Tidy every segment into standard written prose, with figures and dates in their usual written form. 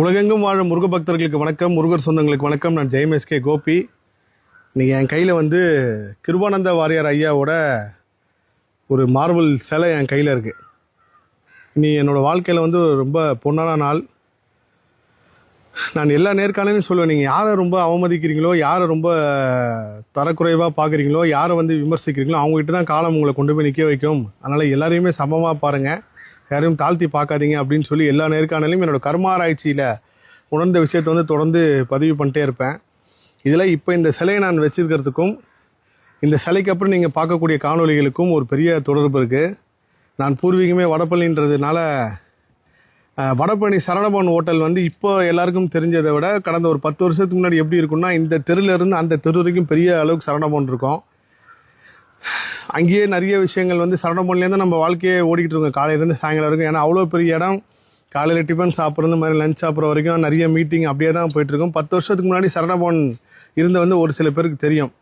உலகெங்கும் வாழும் முருக பக்தர்களுக்கு வணக்கம், முருகர் சொந்தங்களுக்கு வணக்கம். நான் ஜெயமேஸ்கே கோபி. இன்றைக்கி என் கையில் கிருபானந்த வாரியார் ஐயாவோட ஒரு மார்பிள் சிலை என் கையில் இருக்குது. இனி என்னோடய வாழ்க்கையில் ரொம்ப பொன்னான நாள். நான் எல்லா நேர்காணலையும் சொல்லுவேன், நீங்கள் யாரை ரொம்ப அவமதிக்கிறீங்களோ, யாரை ரொம்ப தரக்குறைவாக பார்க்குறீங்களோ, யாரை விமர்சிக்கிறீங்களோ அவங்ககிட்ட தான் காலம் உங்களை கொண்டு போய் நிற்க வைக்கும். அதனால் எல்லாரையுமே சமமாக பாருங்கள், யாரையும் தாழ்த்தி பார்க்காதீங்க அப்படின்னு சொல்லி எல்லா நேர்காணலையும் என்னோடய கர்மாராய்ச்சியில் உணர்ந்த விஷயத்தை தொடர்ந்து பதிவு பண்ணிட்டே இருப்பேன். இதில் இப்போ இந்த சிலையை நான் வச்சிருக்கிறதுக்கும் இந்த சிலைக்கு அப்புறம் நீங்கள் பார்க்கக்கூடிய காணொலிகளுக்கும் ஒரு பெரிய தொடர்பு இருக்குது. நான் பூர்வீகமே வடபழனின்றதுனால வடபழனி சரவணபவன் ஹோட்டல் இப்போ எல்லாருக்கும் தெரிஞ்சதை விட கடந்த ஒரு 10 வருஷத்துக்கு முன்னாடி எப்படி இருக்குன்னா, இந்த தெருவிலேருந்து அந்த தெரு வரைக்கும் பெரிய அளவுக்கு சரவணபவன் இருக்கும். அங்கேயே நிறைய விஷயங்கள் சரவணபவன்லேருந்து நம்ம வாழ்க்கையே ஓடிக்கிட்டு இருக்கோம், காலையிலேருந்து சாயங்காலம் வரைக்கும். ஏன்னா அவ்வளோ பெரிய இடம், காலையில் டிஃபன் சாப்பிட்றது மாதிரி லஞ்ச் சாப்பிட்ற வரைக்கும் நிறைய மீட்டிங் அப்படியே தான் போயிட்டுருக்கோம். 10 வருஷத்துக்கு முன்னாடி சரவணபவன் இருந்த ஒரு சில பேருக்கு தெரியும்.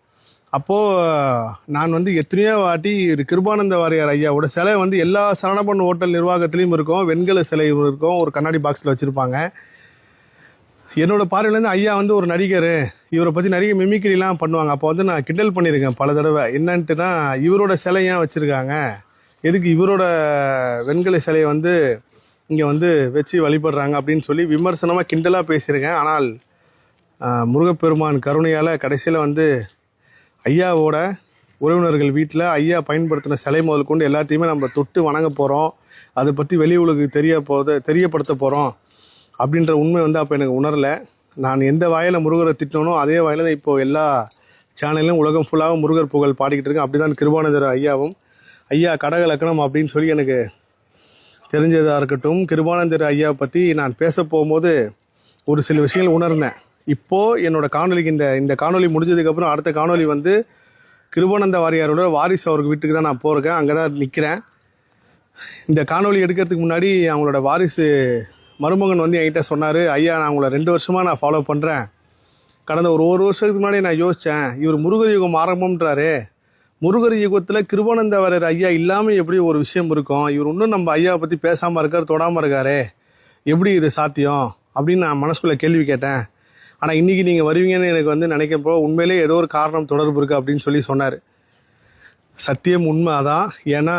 அப்போது நான் எத்தனையோ வாட்டி கிருபானந்த வாரியார் ஐயாவோட சிலை எல்லா சரவணபவன் ஹோட்டல் நிர்வாகத்துலேயும் இருக்கும். வெண்கல சிலை இருக்கும், ஒரு கண்ணாடி பாக்ஸில் வச்சுருப்பாங்க. என்னோடய பார்வையிலேருந்து ஐயா ஒரு நடிகர், இவரை பற்றி நிறைய மிமிக்ரிலாம் பண்ணுவாங்க. அப்போ நான் கிண்டல் பண்ணியிருக்கேன் பல தடவை. என்னன்ட்டுனா, இவரோட சிலை ஏன் வச்சுருக்காங்க, எதுக்கு இவரோட வெண்கல சிலையை இங்கே வச்சு வழிபடுறாங்க அப்படின்னு சொல்லி விமர்சனமாக கிண்டலாக பேசியிருக்கேன். ஆனால் முருகப்பெருமான் கருணையால் கடைசியில் ஐயாவோட உறவினர்கள் வீட்டில் ஐயா பயன்படுத்தின சிலை முதல் கொண்டு எல்லாத்தையுமே நம்ம தொட்டு வணங்க போகிறோம், அதை பற்றி வெளி உலகுக்கு தெரியப்படுத்த போகிறோம் அப்படின்ற உண்மை அப்போ எனக்கு உணரலை. நான் எந்த வாயில் முருகரை திட்டனோ அதே வாயில் தான் இப்போது எல்லா சேனலும் உலகம் ஃபுல்லாகவும் முருகர் புகழ் பாடிக்கிட்டு இருக்கேன். அப்படி தான் கிருபானந்தர் ஐயாவும் ஐயா கடகலக்கணம் அப்படின்னு சொல்லி எனக்கு தெரிஞ்சதாக இருக்கட்டும். கிருபானந்தர் ஐயாவை பற்றி நான் பேச போகும்போது ஒரு சில விஷயங்கள் உணர்ந்தேன். இப்போது என்னோடய காணொலிக்கு இந்த காணொலி முடிஞ்சதுக்கப்புறம் அடுத்த காணொலி கிருபானந்த வாரியாரோட வாரிசு அவருக்கு வீட்டுக்கு தான் நான் போகிறேன், அங்கே தான் நிற்கிறேன். இந்த காணொலி எடுக்கிறதுக்கு முன்னாடி அவங்களோட வாரிசு மருமகன் என்கிட்ட சொன்னார், ஐயா நான் உங்களை 2 வருஷமாக நான் ஃபாலோ பண்ணுறேன். கடந்த ஒரு வருஷத்துக்கு முன்னாடி நான் யோசித்தேன், இவர் முருகர் யுகம் ஆரம்பம்ன்றாரு, முருகர் யுகத்தில் கிருபானந்த வாரியார் ஐயா இல்லாமல் எப்படி ஒரு விஷயம் இருக்கும், இவர் இன்னும் நம்ம ஐயாவை பற்றி பேசாமல் இருக்கார், தொடாமல் இருக்காரு, எப்படி இது சாத்தியம் அப்படின்னு நான் மனசுக்குள்ளே கேள்வி கேட்டேன். ஆனால் இன்றைக்கி நீங்கள் வருவீங்கன்னு எனக்கு நினைக்கப்போ உண்மையிலே ஏதோ ஒரு காரணம் தொடர்பு இருக்குது அப்படின்னு சொல்லி சொன்னார். சத்தியம் உண்மை அதான். ஏன்னா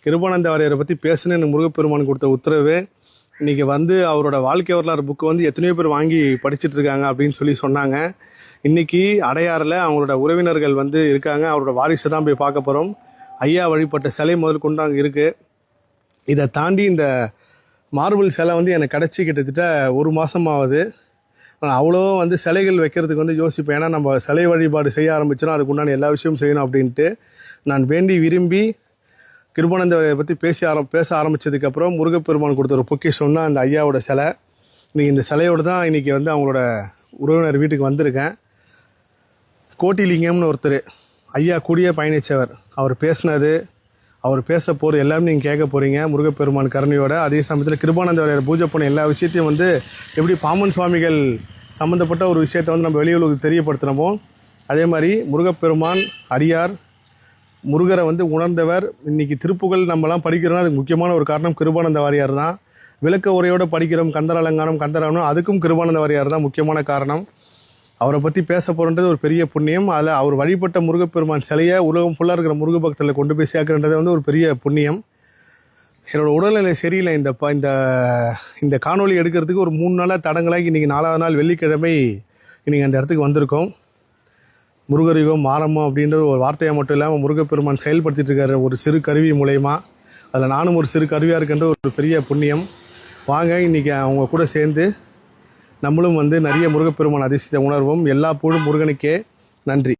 கிருபானந்த வாரியாரை பற்றி பேசுன்னு எனக்கு முருகப்பெருமான் கொடுத்த உத்தரவு. இன்றைக்கி அவரோட வாழ்க்கை வரலாறு புக்கு எத்தனையோ பேர் வாங்கி படிச்சுட்டு இருக்காங்க அப்படின்னு சொல்லி சொன்னாங்க. இன்றைக்கி அடையாறில் அவங்களோட உறவினர்கள் இருக்காங்க, அவரோட வாரிசை தான் போய் பார்க்க போகிறோம். ஐயா வழிபட்ட சிலை முதல் கொண்டு அங்கே இருக்குது. இதை தாண்டி இந்த மார்பிள் சிலை எனக்கு கிடச்சி கிட்டத்தட்ட 1 மாதமாகுது. நான் அவ்வளோ சிலைகள் வைக்கிறதுக்கு யோசிப்பேன். ஏன்னா நம்ம சிலை வழிபாடு செய்ய ஆரம்பிச்சோன்னா அதுக்கு உண்டான எல்லா விஷயமும் செய்யணும் அப்படின்ட்டு நான் வேண்டி விரும்பி கிருபானந்தரை பற்றி பேச ஆரம்பித்ததுக்கப்புறம் முருகப்பெருமான் கொடுத்த ஒரு பொக்கிஷம் தான் அந்த ஐயாவோட சிலை. இன்றைக்கி இந்த சிலையோடு தான் இன்றைக்கி அவங்களோட உறவினர் வீட்டுக்கு வந்திருக்கேன். கோட்டிலிங்கம்னு ஒருத்தர் ஐயா கூடிய பயணித்தவர். அவர் பேசினது, அவர் பேச போகிற எல்லாமே நீங்கள் கேட்க போகிறீங்க முருகப்பெருமான் கருணையோட. அதே சமயத்தில் கிருபானந்த வாரியார் பூஜை பண்ண எல்லா விஷயத்தையும் எப்படி பாமன் சுவாமிகள் சம்மந்தப்பட்ட ஒரு விஷயத்தை நம்ம வெளியுலகுக்கு தெரியப்படுத்தினோமோ அதே மாதிரி முருகப்பெருமான் அடியார் முருகரை உணர்ந்தவர். இன்றைக்கி திருப்புகழ் நம்மலாம் படிக்கிறோன்னா அதுக்கு முக்கியமான ஒரு காரணம் கிருபானந்த வாரியார் தான். விளக்க உரையோடு படிக்கிறோம் கந்தர் அலங்காரம் கந்தராமனும், அதுக்கும் கிருபானந்த வாரியார் தான் முக்கியமான காரணம். அவரை பற்றி பேச போகிறன்றது ஒரு பெரிய புண்ணியம். அதில் அவர் வழிபட்ட முருகப்பெருமான் சிலையை உலகம் ஃபுல்லாக இருக்கிற முருக பக்தர்களை கொண்டு போய் சேர்க்குறது ஒரு பெரிய புண்ணியம். என்னோடய உடல்நிலை சரியில்லை. இந்த காணொலி எடுக்கிறதுக்கு ஒரு 3 நாளாக தடங்களாகி இன்றைக்கி 4வது நாள் வெள்ளிக்கிழமை இன்றைக்கி அந்த இடத்துக்கு வந்திருக்கோம். முருகர் யுகம் ஆரம்பம் அப்படின்ற ஒரு வார்த்தையை மட்டும் இல்லாமல் முருகப்பெருமான் செயல்படுத்திட்டு இருக்காரு ஒரு சிறு கருவி மூலயமா. அதில் நானும் ஒரு சிறு கருவியாக இருக்கின்ற ஒரு பெரிய புண்ணியம். வாங்க இன்றைக்கி அவங்க கூட சேர்ந்து நம்மளும் நிறைய முருகப்பெருமான் அதிசயத்தை உணர்வோம். எல்லா புகழும் முருகனுக்கே. நன்றி.